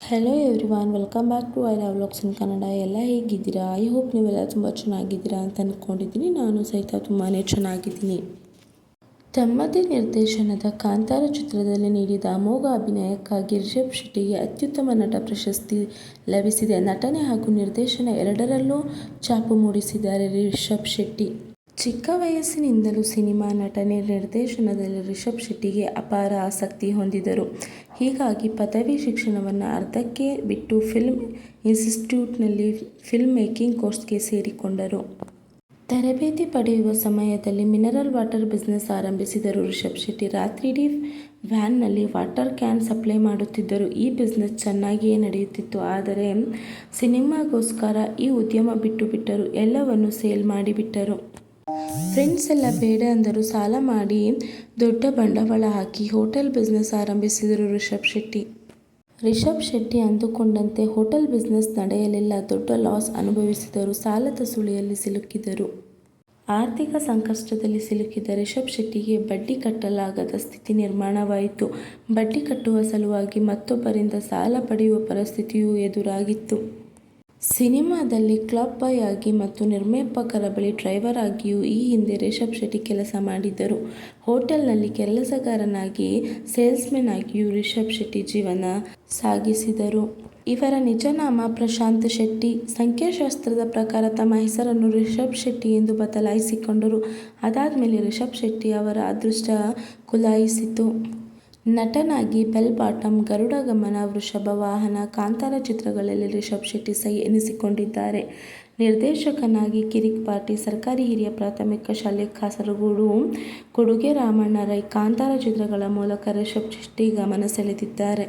Hello everyone, welcome back to I love vlogs in Kannada. ಎಲ್ಲ ಹೇಗಿದ್ದೀರಾ? I hope ನೀವೆಲ್ಲ ತುಂಬ ಚೆನ್ನಾಗಿದ್ದೀರಾ ಅಂತ ಅಂದ್ಕೊಂಡಿದ್ದೀನಿ. ನಾನು ಸಹಿತ ತುಂಬಾ ಚೆನ್ನಾಗಿದ್ದೀನಿ. ತಮ್ಮದೇ ನಿರ್ದೇಶನದ ಕಾಂತಾರ ಚಿತ್ರದಲ್ಲಿ ನೀಡಿದ ಅಮೋಘ ಅಭಿನಯಕ್ಕಾಗಿ ರಿಷಬ್ ಶೆಟ್ಟಿಗೆ ಅತ್ಯುತ್ತಮ ನಟ ಪ್ರಶಸ್ತಿ ಲಭಿಸಿದೆ. ನಟನೆ ಹಾಗೂ ನಿರ್ದೇಶನ ಎರಡರಲ್ಲೂ ಛಾಪು ಮೂಡಿಸಿದ್ದಾರೆ ರಿಷಬ್ ಶೆಟ್ಟಿ. ಚಿಕ್ಕ ವಯಸ್ಸಿನಿಂದಲೂ ಸಿನಿಮಾ, ನಟನೆ, ನಿರ್ದೇಶನದಲ್ಲಿ ರಿಷಬ್ ಶೆಟ್ಟಿಗೆ ಅಪಾರ ಆಸಕ್ತಿ ಹೊಂದಿದ್ದರು. ಹೀಗಾಗಿ ಪದವಿ ಶಿಕ್ಷಣವನ್ನು ಅರ್ಧಕ್ಕೆ ಬಿಟ್ಟು ಫಿಲ್ಮ್ ಇನ್ಸ್ಟಿಟ್ಯೂಟ್ನಲ್ಲಿ ಫಿಲ್ಮ್ ಮೇಕಿಂಗ್ ಕೋರ್ಸ್ಗೆ ಸೇರಿಕೊಂಡರು. ತರಬೇತಿ ಪಡೆಯುವ ಸಮಯದಲ್ಲಿ ಮಿನರಲ್ ವಾಟರ್ ಬಿಸ್ನೆಸ್ ಆರಂಭಿಸಿದರು ರಿಷಬ್ ಶೆಟ್ಟಿ. ರಾತ್ರಿಯಿಡೀ ವ್ಯಾನ್ನಲ್ಲಿ ವಾಟರ್ ಕ್ಯಾನ್ ಸಪ್ಲೈ ಮಾಡುತ್ತಿದ್ದರು. ಈ ಬಿಸ್ನೆಸ್ ಚೆನ್ನಾಗಿಯೇ ನಡೆಯುತ್ತಿತ್ತು. ಆದರೆ ಸಿನಿಮಾಗೋಸ್ಕರ ಈ ಉದ್ಯಮ ಬಿಟ್ಟರು. ಎಲ್ಲವನ್ನೂ ಸೇಲ್ ಮಾಡಿಬಿಟ್ಟರು. ಫ್ರೆಂಡ್ಸ್ ಎಲ್ಲ ಬೇಡ ಅಂದರು. ಸಾಲ ಮಾಡಿ ದೊಡ್ಡ ಬಂಡವಾಳ ಹಾಕಿ ಹೋಟೆಲ್ ಬಿಸ್ನೆಸ್ ಆರಂಭಿಸಿದರು ರಿಷಬ್ ಶೆಟ್ಟಿ. ರಿಷಬ್ ಶೆಟ್ಟಿ ಅಂದುಕೊಂಡಂತೆ ಹೋಟೆಲ್ ಬಿಸ್ನೆಸ್ ನಡೆಯಲಿಲ್ಲ. ದೊಡ್ಡ ಲಾಸ್ ಅನುಭವಿಸಿದರು. ಸಾಲದ ಸುಳಿಯಲ್ಲಿ ಸಿಲುಕಿದರು. ಆರ್ಥಿಕ ಸಂಕಷ್ಟದಲ್ಲಿ ಸಿಲುಕಿದ ರಿಷಬ್ ಶೆಟ್ಟಿಗೆ ಬಡ್ಡಿ ಕಟ್ಟಲಾಗದ ಸ್ಥಿತಿ ನಿರ್ಮಾಣವಾಯಿತು. ಬಡ್ಡಿ ಕಟ್ಟುವ ಸಲುವಾಗಿ ಮತ್ತೊಬ್ಬರಿಂದ ಸಾಲ ಪಡೆಯುವ ಪರಿಸ್ಥಿತಿಯೂ ಎದುರಾಗಿತ್ತು. ಸಿನಿಮಾದಲ್ಲಿ ಕ್ಲಬ್ ಬಾಯ್ ಆಗಿ ಮತ್ತು ನಿರ್ಮಾಪಕರ ಬಳಿ ಡ್ರೈವರ್ ಆಗಿಯೂ ಈ ಹಿಂದೆ ರಿಷಬ್ ಶೆಟ್ಟಿ ಕೆಲಸ ಮಾಡಿದ್ದರು. ಹೋಟೆಲ್ನಲ್ಲಿ ಕೆಲಸಗಾರನಾಗಿ, ಸೇಲ್ಸ್ಮನ್ ಆಗಿಯೂ ರಿಷಬ್ ಶೆಟ್ಟಿ ಜೀವನ ಸಾಗಿಸಿದರು. ಇವರ ನಿಜ ನಾಮ ಪ್ರಶಾಂತ್ ಶೆಟ್ಟಿ. ಸಂಖ್ಯಾಶಾಸ್ತ್ರದ ಪ್ರಕಾರ ತಮ್ಮ ಹೆಸರನ್ನು ರಿಷಬ್ ಶೆಟ್ಟಿ ಎಂದು ಬದಲಾಯಿಸಿಕೊಂಡರು. ಅದಾದ್ಮೇಲೆ ರಿಷಬ್ ಶೆಟ್ಟಿ ಅವರ ಅದೃಷ್ಟ ಕುಲಾಯಿಸಿತು. ನಟನಾಗಿ ಬೆಲ್ ಬಾಟಮ್, ಗರುಡ ಗಮನ, ವೃಷಭ ವಾಹನ, ಕಾಂತಾರ ಚಿತ್ರಗಳಲ್ಲಿ ರಿಷಬ್ ಶೆಟ್ಟಿ ಸೈ ಎನಿಸಿಕೊಂಡಿದ್ದಾರೆ. ನಿರ್ದೇಶಕನಾಗಿ ಕಿರಿಕ್ ಪಾರ್ಟಿ, ಸರ್ಕಾರಿ ಹಿರಿಯ ಪ್ರಾಥಮಿಕ ಶಾಲೆ ಕಾಸರಗೋಡು, ಕೊಡುಗೆ ರಾಮಣ್ಣ ರೈ, ಕಾಂತಾರ ಚಿತ್ರಗಳ ಮೂಲಕ ರಿಷಬ್ ಶೆಟ್ಟಿ ಗಮನ ಸೆಳೆದಿದ್ದಾರೆ.